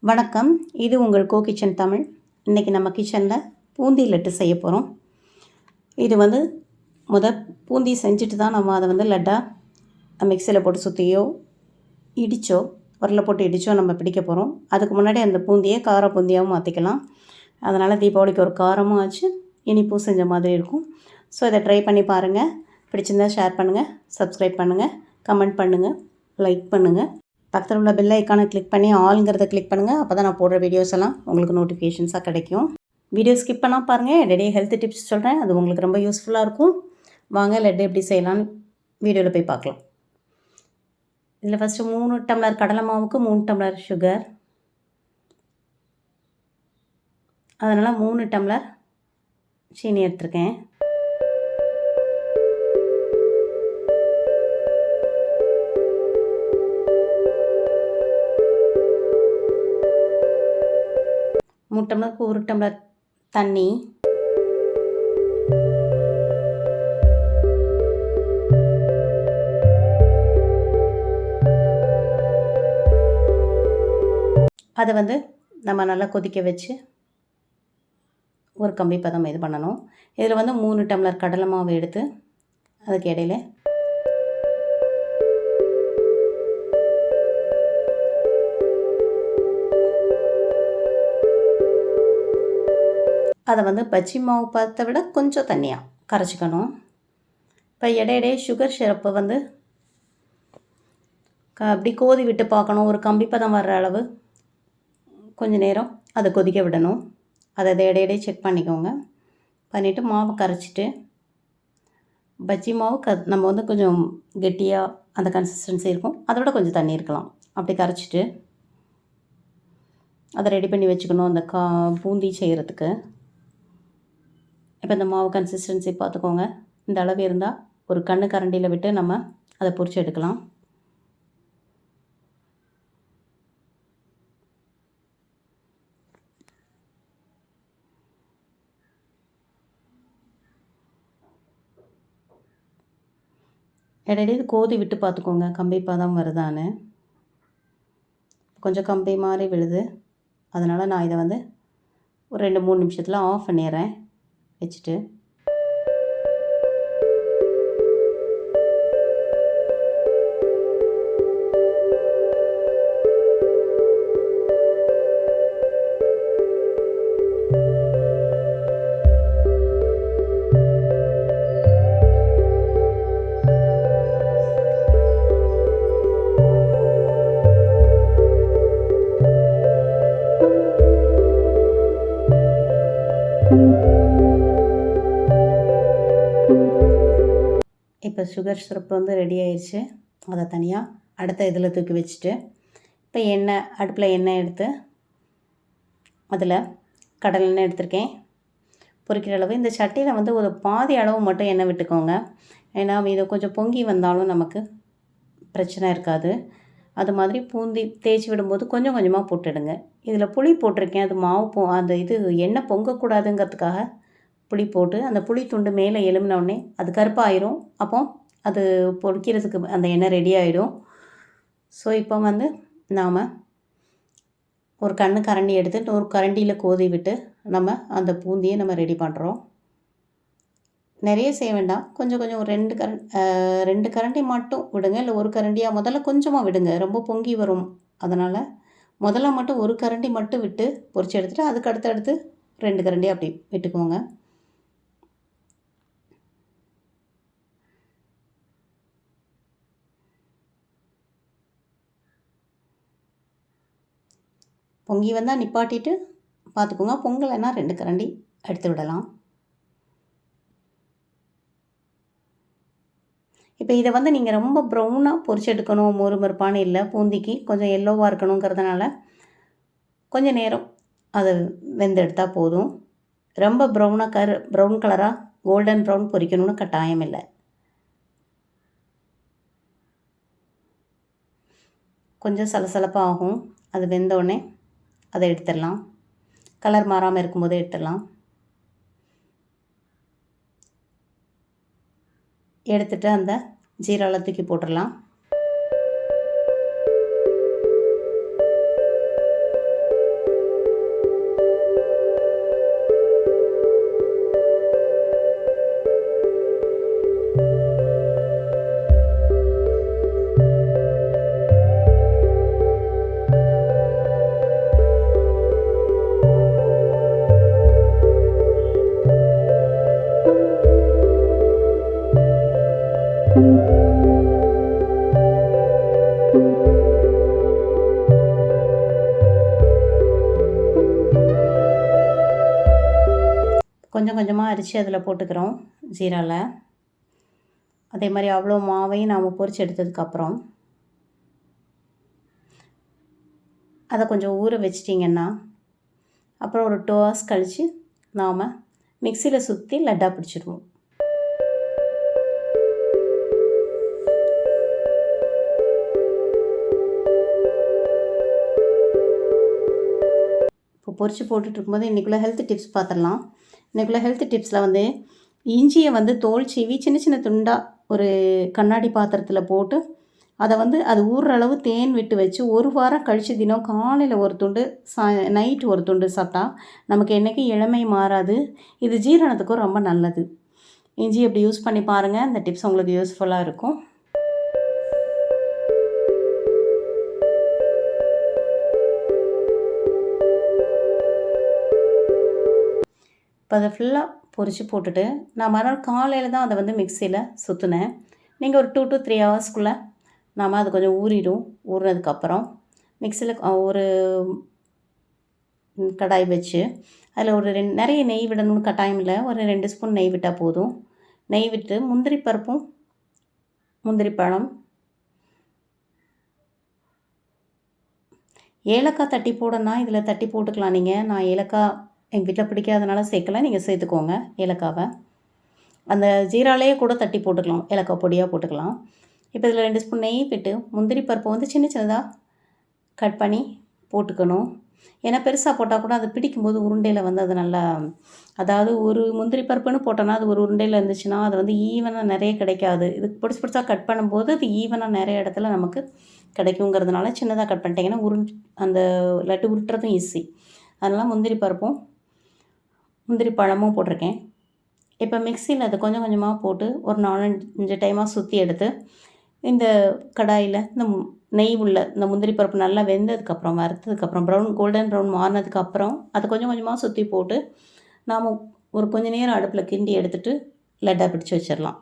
வணக்கம். இது உங்கள் கிச்சன் தமிழ். இன்றைக்கி நம்ம கிச்சனில் பூந்தி லட்டு செய்ய போகிறோம். இது பூந்தி செஞ்சுட்டு தான் நம்ம அதை லட்டாக மிக்சியில் போட்டு சுற்றியோ இடித்தோ உரலில் போட்டு இடித்தோ நம்ம பிடிக்க போகிறோம். அதுக்கு முன்னாடி அந்த பூந்தியை கார பூந்தியாகவும் மாற்றிக்கலாம். அதனால் தீபாவளிக்கு ஒரு காரமும் ஆச்சு, இனிப்பும் செஞ்ச மாதிரி இருக்கும். ஸோ இதை ட்ரை பண்ணி பாருங்கள். பிடிச்சிருந்தால் ஷேர் பண்ணுங்கள், சப்ஸ்கிரைப் பண்ணுங்கள், கமெண்ட் பண்ணுங்கள், லைக் பண்ணுங்கள். பக்கத்தில் உள்ள பெல் ஐக்கானை கிளிக் பண்ணி ஆளுங்கிறத கிளிக் பண்ணுங்கள். அப்போ தான் நான் போடுற வீடியோஸ் எல்லாம் உங்களுக்கு நோட்டிஃபிகேஷன்ஸாக கிடைக்கும். வீடியோ ஸ்கிப் பண்ணால் பாருங்கள். நிறைய ஹெல்த் டிப்ஸ் சொல்கிறேன், அது உங்களுக்கு ரொம்ப யூஸ்ஃபுல்லாக இருக்கும். வாங்க லட்டு எப்படி செய்யலான்னு வீடியோவில் போய் பார்க்கலாம். இதில் ஃபஸ்ட்டு 3 டம்ளர் கடலை மாவுக்கு 3 டம்ளர் சுகர், அதனால் 3 டம்ளர் சீனி எடுத்திருக்கேன். மூணு டம்ளருக்கு 1 டம்ளர் தண்ணி, அதை நம்ம நல்லா கொதிக்க வச்சு ஒரு கம்பி பதம் இது பண்ணணும். இதில் 3 டம்ளர் கடலை மாவு எடுத்து அதுக்கு இடையில அதை பஜ்ஜி மாவு பதத்தை விட கொஞ்சம் தண்ணியாக கரைச்சிக்கணும். இப்போ இடையிடையே சுகர் சிரப்பை அப்படி கோதி விட்டு பார்க்கணும். ஒரு கம்பி பதம் வர்ற அளவு கொஞ்சம் நேரம் அதை கொதிக்க விடணும். அதை இடையிடையே செக் பண்ணிக்கோங்க. பண்ணிவிட்டு மாவு கரைச்சிட்டு, பஜ்ஜி மாவு நம்ம கொஞ்சம் கெட்டியாக அந்த கன்சிஸ்டன்சி இருக்கும், அதை விட கொஞ்சம் தண்ணி இருக்கலாம். அப்படி கரைச்சிட்டு அதை ரெடி பண்ணி வச்சுக்கணும் அந்த பூந்தி செய்கிறதுக்கு. இப்போ இந்த மாவு கன்சிஸ்டன்சி பார்த்துக்கோங்க. இந்த அளவு இருந்தால் ஒரு கரண்டியில் விட்டு நம்ம அதை பொரிச்சு எடுக்கலாம். இடையில கோதி விட்டு பார்த்துக்கோங்க கம்பி பதம் வருதான்னு. கொஞ்சம் கம்பி மாதிரி விழுது, அதனால் நான் இதை ஒரு 2-3 நிமிஷத்தில் ஆஃப் பண்ணிடுறேன் வச்சுட்டு. இப்போ சுகர் சிரப்பு ரெடி ஆயிடுச்சு. அதை தனியாக அடுத்த இதில் தூக்கி வச்சுட்டு, இப்போ அடுப்பில் எண்ணெய் எடுத்து அதில் கடலை எண்ணெய் எடுத்திருக்கேன். பொரிக்கிற அளவு இந்த சட்டியில் ஒரு பாதி அளவு மட்டும் எண்ணெய் விட்டுக்கோங்க. ஏன்னா இது கொஞ்சம் பொங்கி வந்தாலும் நமக்கு பிரச்சனை இருக்காது. அது மாதிரி பூந்தி தேய்ச்சி விடும்போது கொஞ்சம் கொஞ்சமாக போட்டுடுங்க. இதில் புளி போட்டிருக்கேன். அது மாவு அந்த எண்ணெய் பொங்கக்கூடாதுங்கிறதுக்காக புளி போட்டு, அந்த புளி துண்டு மேலே எலுமினோடனே அது கருப்பாயிரும். அப்போ அது பொரிக்கிறதுக்கு அந்த எண்ணெய் ரெடி ஆகிடும். ஸோ இப்போ நாம் ஒரு கரண்டி எடுத்து ஒரு கரண்டியில் கோதி விட்டு நம்ம அந்த பூந்தியை நம்ம ரெடி பண்ணுறோம். நிறைய செய்ய வேண்டாம், கொஞ்சம் கொஞ்சம் ஒரு 2 கரண்டி மட்டும் விடுங்க. இல்லை ஒரு கரண்டியாக முதல்ல கொஞ்சமாக விடுங்க, ரொம்ப பொங்கி வரும். அதனால் முதல்ல மட்டும் ஒரு கரண்டி மட்டும் விட்டு பொரிச்சு எடுத்துகிட்டு அதுக்கு அடுத்தடுத்து 2 கரண்டி அப்படி விட்டுக்கோங்க. பொங்கி வந்தால் நிப்பாட்டிட்டு பார்த்துக்கோங்க. பொங்கலைன்னா 2 கரண்டி எடுத்து விடலாம். இப்போ இதை நீங்கள் ரொம்ப ப்ரௌனாக பொரிச்சு எடுக்கணும், மொறுமொறுப்பான இல்லை. பூந்திக்கு கொஞ்சம் எல்லோவாக இருக்கணுங்கிறதுனால கொஞ்சம் நேரம் அதை வெந்தெடுத்தால் போதும். ரொம்ப ப்ரௌன் கலராக கோல்டன் ப்ரௌன் பொரிக்கணும்னு கட்டாயம் இல்லை. கொஞ்சம் சலசலப்பாக ஆகும். அது வெந்தோடனே அதை எடுத்துடலாம். கலர் மாறாமல் இருக்கும்போதே எடுத்துடலாம். எடுத்துகிட்டு அந்த ஜீராவில் தூக்கி போட்டுடலாம். கொஞ்சம் கொஞ்சமாக அரித்து அதில் போட்டுக்கிறோம் ஜீராவில். அதே மாதிரி அவ்வளோ மாவையும் நாம் பொரித்து எடுத்ததுக்கப்புறம் அதை கொஞ்சம் ஊற வச்சிட்டிங்கன்னா அப்புறம் ஒரு 2 hours கழித்து நாம் மிக்சியில் சுற்றி லட்டாக பிடிச்சிடுவோம். இப்போ பொரித்து போட்டுட்ருக்கும்போது இன்றைக்குள்ள ஹெல்த் டிப்ஸ் பார்த்துடலாம். இன்றைக்குள்ள ஹெல்த் டிப்ஸில் வந்து இஞ்சியை வந்து தோல் சீவி சின்ன சின்ன துண்டாக ஒரு கண்ணாடி பாத்திரத்தில் போட்டு அதை வந்து அது ஊறுற அளவு தேன் விட்டு வச்சு 1 வாரம் கழித்து தினம் காலையில் ஒரு துண்டு நைட்டு ஒரு துண்டு சாப்பிட்டா நமக்கு என்றைக்கும் இளமை மாறாது. இது ஜீரணத்துக்கும் ரொம்ப நல்லது. இஞ்சி எப்படி யூஸ் பண்ணி பாருங்கள். இந்த டிப்ஸ் உங்களுக்கு யூஸ்ஃபுல்லாக இருக்கும். இப்போ அதை ஃபுல்லாக பொரித்து போட்டுட்டு நான் மறுநாள் காலையில் தான் அதை வந்து மிக்சியில் சுற்றினேன். நீங்கள் ஒரு 2 to 3 ஹவர்ஸ்க்குள்ளே நாம் அது கொஞ்சம் ஊறிடும். ஊறினதுக்கப்புறம் மிக்சியில் ஒரு கடாய் வச்சு அதில் ஒரு நிறைய நெய் விடணும்னு கட்டாயம் இல்லை. ஒரு 2 ஸ்பூன் நெய் விட்டால் போதும். நெய் விட்டு முந்திரி பருப்பும் முந்திரி பழம், ஏலக்காய் தட்டி போடணும்னா இதில் தட்டி போட்டுக்கலாம் நீங்கள். நான் ஏலக்காய் எங்கள் வீட்டில் பிடிக்காதனால சேர்க்கல. நீங்கள் சேர்த்துக்கோங்க ஏலக்காவை. அந்த ஜீராலேயே கூட தட்டி போட்டுக்கலாம். ஏலக்காய் பொடியாக போட்டுக்கலாம். இப்போ இதில் 2 ஸ்பூன் நெய் விட்டு முந்திரி பருப்பை வந்து சின்ன சின்னதாக கட் பண்ணி போட்டுக்கணும். ஏன்னா பெருசாக போட்டால் கூட அது பிடிக்கும்போது உருண்டையில் வந்து அது நல்லா, அதாவது ஒரு முந்திரி பருப்புன்னு போட்டோன்னா அது ஒரு உருண்டையில் இருந்துச்சுன்னா அது வந்து ஈவனாக நிறைய கிடைக்காது. இது பொடிசு பொடிசாக கட் பண்ணும்போது அது ஈவனாக நிறைய இடத்துல நமக்கு கிடைக்குங்கிறதுனால சின்னதாக கட் பண்ணிட்டீங்கன்னா அந்த லட்டு உருட்டுறதும் ஈஸி. அதனால் முந்திரி பருப்பும் முந்திரி பழமும் போட்டிருக்கேன். இப்போ மிக்சியில் அதை கொஞ்சம் கொஞ்சமாக போட்டு ஒரு 4-5 டைமாக சுற்றி எடுத்து இந்த கடாயில் இந்த நெய் உள்ள இந்த முந்திரி பருப்பு நல்லா வெந்ததுக்கப்புறம் வறுத்ததுக்கப்புறம் கோல்டன் ப்ரௌன் மாறினதுக்கப்புறம் அதை கொஞ்சம் கொஞ்சமாக சுற்றி போட்டு நாம் ஒரு கொஞ்சம் நேரம் அடுப்பில் கிண்டி எடுத்துகிட்டு லட்டாக பிடிச்சி வச்சிடலாம்.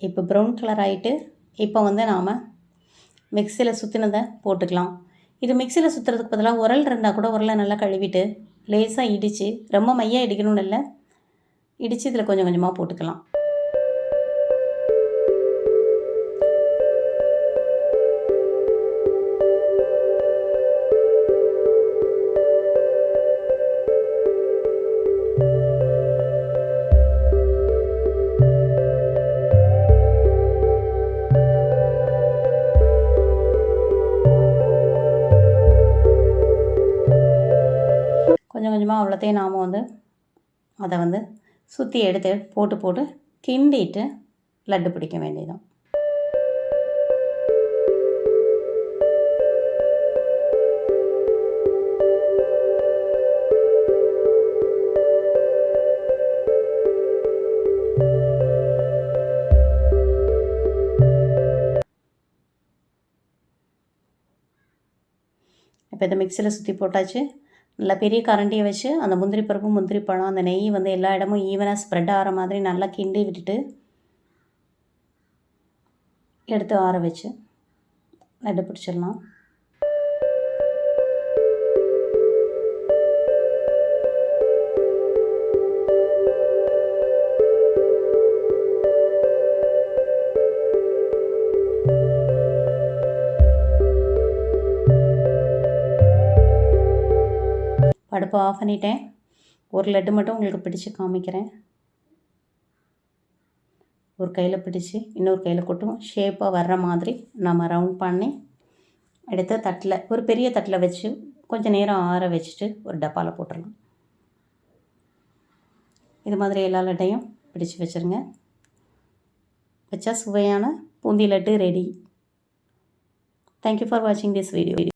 இப்போ ப்ரௌன் கலர் ஆகிட்டு இப்போ வந்து நாம் மிக்சியில் சுற்றினதை போட்டுக்கலாம். இது மிக்சியில் சுற்றுறதுக்கு பதிலாக உரல் இருந்தால் கூட உரலை நல்லா கழுவிட்டு லேசாக இடித்து, ரொம்ப மையாக இடிக்கணும்னு இல்லை, இடித்து இதில் கொஞ்சம் கொஞ்சமாக போட்டுக்கலாம். கொஞ்சம் கொஞ்சமாக அவ்வளோத்தையும் நாம் வந்து அதை வந்து சுற்றி எடுத்து போட்டு கிண்டிட்டு லட்டு பிடிக்க வேண்டியதுதான். இப்போ இதை மிக்சியில் சுற்றி போட்டாச்சு. நல்லா பெரிய கரண்டியை வச்சு அந்த முந்திரி பருப்பு முந்திரி பழம் அந்த நெய் வந்து எல்லா இடமும் ஈவனாக ஸ்ப்ரெட் ஆகிற மாதிரி நல்லா கிண்டி விட்டுட்டு எடுத்து ஆற வச்சு லட்டு பிடிச்சிடலாம். அடுப்பை ஆஃப் பண்ணிட்டேன். ஒரு லட்டு மட்டும் உங்களுக்கு பிடிச்சு காமிக்கிறேன். ஒரு கையில் பிடிச்சி இன்னொரு கையில் கொட்டும் ஷேப்பாக வர்ற மாதிரி நம்ம ரவுண்ட் பண்ணி எடுத்து தட்டில், ஒரு பெரிய தட்டில் வச்சு கொஞ்சம் நேரம் ஆற வச்சுட்டு ஒரு டப்பாவில் போட்டுடலாம். இது மாதிரி எல்லா லட்டையும் பிடிச்சி வச்சுருங்க. வச்சா சுவையான boondi laddu ready. Thank you for வாட்சிங் திஸ் வீடியோ.